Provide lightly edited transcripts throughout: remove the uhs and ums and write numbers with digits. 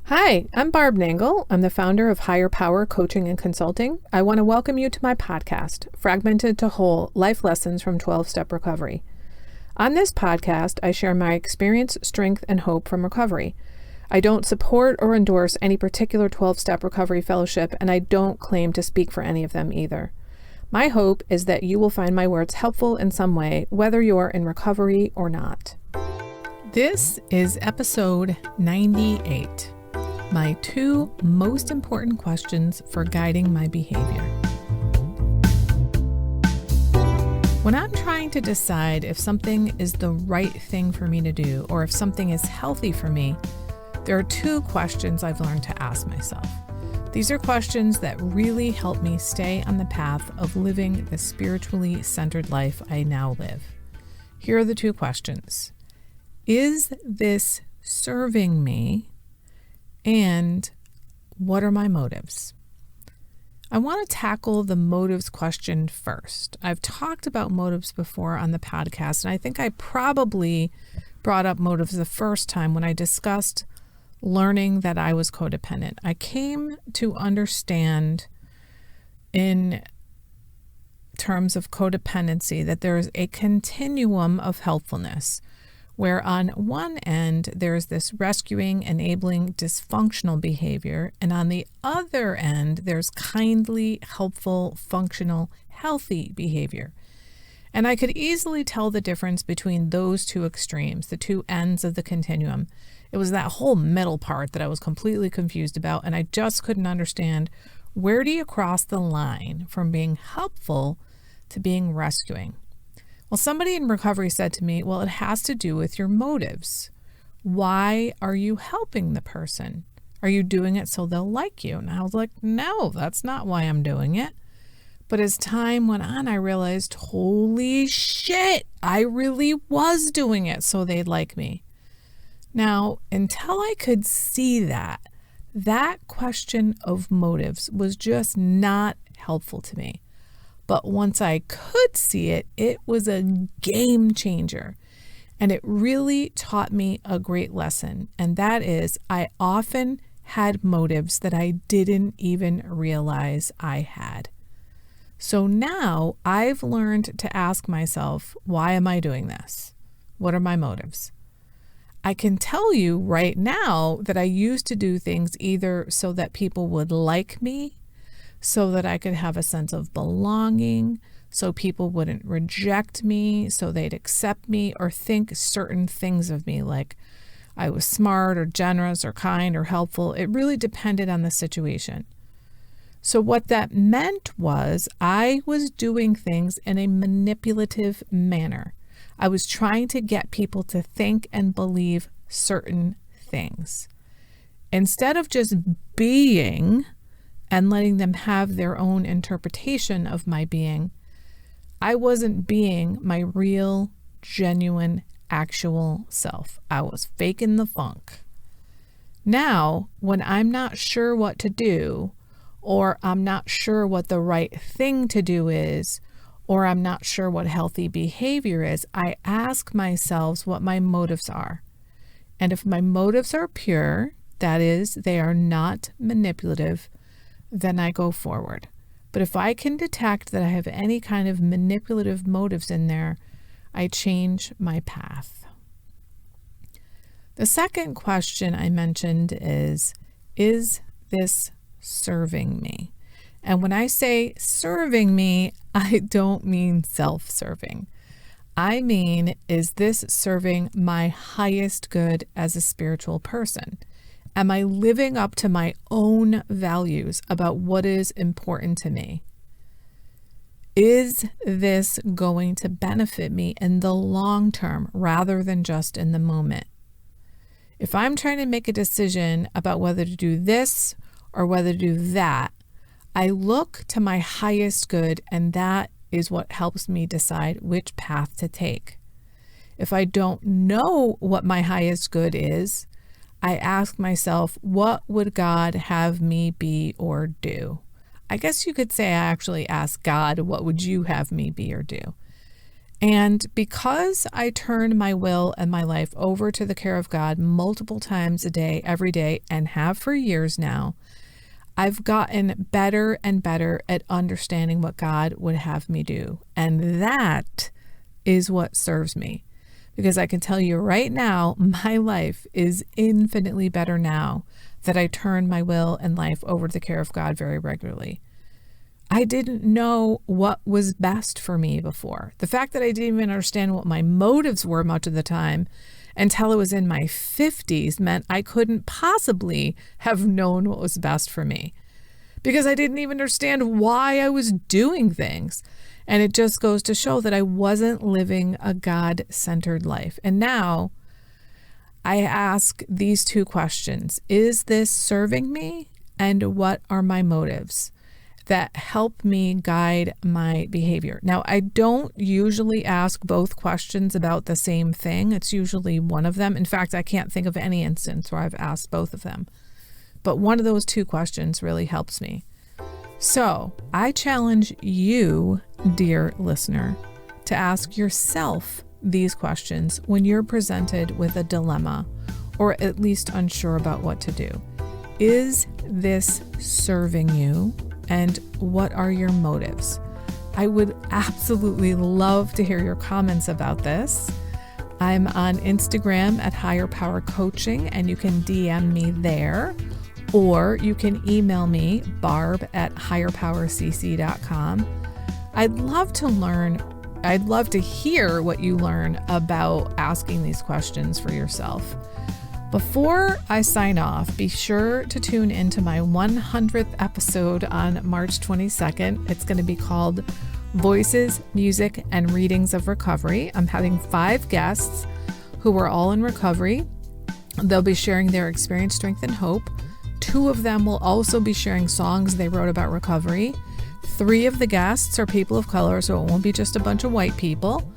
Hi, I'm Barb Nangle. I'm the founder of Higher Power Coaching and Consulting. I want to welcome you to my podcast, Fragmented to Whole: Life Lessons from 12-Step Recovery. On this podcast, I share my experience, strength, and hope from recovery. I don't support or endorse any particular 12-step recovery fellowship, and I don't claim to speak for any of them either. My hope is that you will find my words helpful in some way, whether you're in recovery or not. This is episode 98. My 2 most important questions for guiding my behavior. When I'm trying to decide if something is the right thing for me to do or if something is healthy for me, there are 2 questions I've learned to ask myself. These are questions that really help me stay on the path of living the spiritually centered life I now live. Here are the 2 questions. Is this serving me? And what are my motives? I want to tackle the motives question first. I've talked about motives before on the podcast, and I think I probably brought up motives the first time when I discussed learning that I was codependent. I came to understand in terms of codependency that there is a continuum of helpfulness, where on one end, there's this rescuing, enabling, dysfunctional behavior, and on the other end, there's kindly, helpful, functional, healthy behavior. And I could easily tell the difference between those 2 extremes, the 2 ends of the continuum. It was that whole middle part that I was completely confused about, and I just couldn't understand, where do you cross the line from being helpful to being rescuing? Well, somebody in recovery said to me, well, it has to do with your motives. Why are you helping the person? Are you doing it so they'll like you? And I was like, no, that's not why I'm doing it. But as time went on, I realized, holy shit, I really was doing it so they'd like me. Now, until I could see that question of motives was just not helpful to me. But once I could see it, it was a game changer. And it really taught me a great lesson. And that is, I often had motives that I didn't even realize I had. So now I've learned to ask myself, why am I doing this? What are my motives? I can tell you right now that I used to do things either so that people would like me, so that I could have a sense of belonging, so people wouldn't reject me, so they'd accept me or think certain things of me, like I was smart or generous or kind or helpful. It really depended on the situation. So what that meant was I was doing things in a manipulative manner. I was trying to get people to think and believe certain things. Instead of just being and letting them have their own interpretation of my being, I wasn't being my real, genuine, actual self. I was faking the funk. Now, when I'm not sure what to do, or I'm not sure what the right thing to do is, or I'm not sure what healthy behavior is, I ask myself what my motives are. And if my motives are pure, that is, they are not manipulative, then I go forward. But if I can detect that I have any kind of manipulative motives in there, I change my path. The second question I mentioned is this serving me? And when I say serving me, I don't mean self-serving. I mean, is this serving my highest good as a spiritual person? Am I living up to my own values about what is important to me? Is this going to benefit me in the long term rather than just in the moment? If I'm trying to make a decision about whether to do this or whether to do that, I look to my highest good, and that is what helps me decide which path to take. If I don't know what my highest good is, I ask myself, what would God have me be or do? I guess you could say I actually ask God, what would you have me be or do? And because I turn my will and my life over to the care of God multiple times a day, every day, and have for years now, I've gotten better and better at understanding what God would have me do. And that is what serves me. Because I can tell you right now, my life is infinitely better now that I turn my will and life over to the care of God very regularly. I didn't know what was best for me before. The fact that I didn't even understand what my motives were much of the time until I was in my 50s meant I couldn't possibly have known what was best for me because I didn't even understand why I was doing things. And it just goes to show that I wasn't living a God-centered life. And now I ask these two questions. Is this serving me? And what are my motives that help me guide my behavior? Now, I don't usually ask both questions about the same thing. It's usually one of them. In fact, I can't think of any instance where I've asked both of them. But one of those two questions really helps me. So I challenge you, dear listener, to ask yourself these questions when you're presented with a dilemma or at least unsure about what to do. Is this serving you? And what are your motives? I would absolutely love to hear your comments about this. I'm on Instagram at Higher Power Coaching, and you can DM me there, or you can email me, Barb at higherpowercc.com. I'd love to learn. I'd love to hear what you learn about asking these questions for yourself. Before I sign off, be sure to tune into my 100th episode on March 22nd. It's going to be called Voices, Music, and Readings of Recovery. I'm having 5 guests who are all in recovery. They'll be sharing their experience, strength, and hope. 2 of them will also be sharing songs they wrote about recovery. 3 of the guests are people of color, so it won't be just a bunch of white people.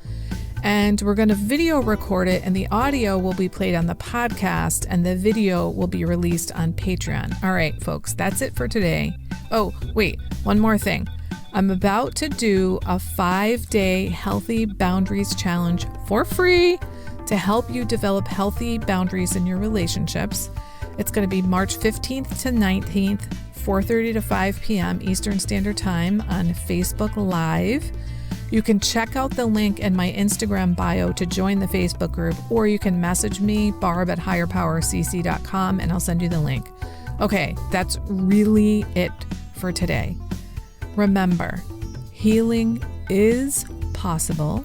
And we're going to video record it, and the audio will be played on the podcast, and the video will be released on Patreon. All right, folks, that's it for today. Oh, wait, one more thing. I'm about to do a 5-day Healthy Boundaries Challenge for free to help you develop healthy boundaries in your relationships. It's going to be March 15th to 19th, 4:30 to 5 p.m. Eastern Standard Time on Facebook Live. You can check out the link in my Instagram bio to join the Facebook group, or you can message me, Barb at higherpowercc.com, and I'll send you the link. Okay, that's really it for today. Remember, healing is possible.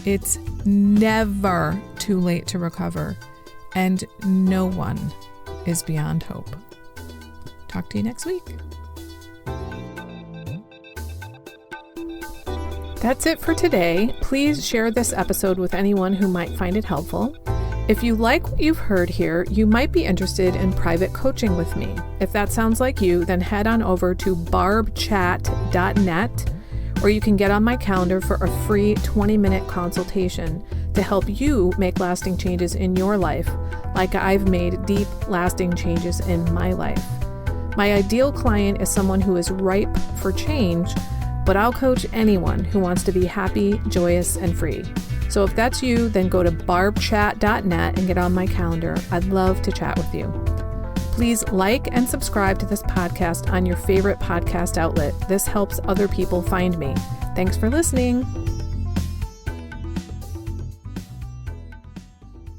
It's never too late to recover, and no one is beyond hope. Talk to you next week. That's it for today. Please share this episode with anyone who might find it helpful. If you like what you've heard here, you might be interested in private coaching with me. If that sounds like you, then head on over to barbchat.net, or you can get on my calendar for a free 20-minute consultation to help you make lasting changes in your life, like I've made deep, lasting changes in my life. My ideal client is someone who is ripe for change, but I'll coach anyone who wants to be happy, joyous, and free. So if that's you, then go to barbchat.net and get on my calendar. I'd love to chat with you. Please like and subscribe to this podcast on your favorite podcast outlet. This helps other people find me. Thanks for listening.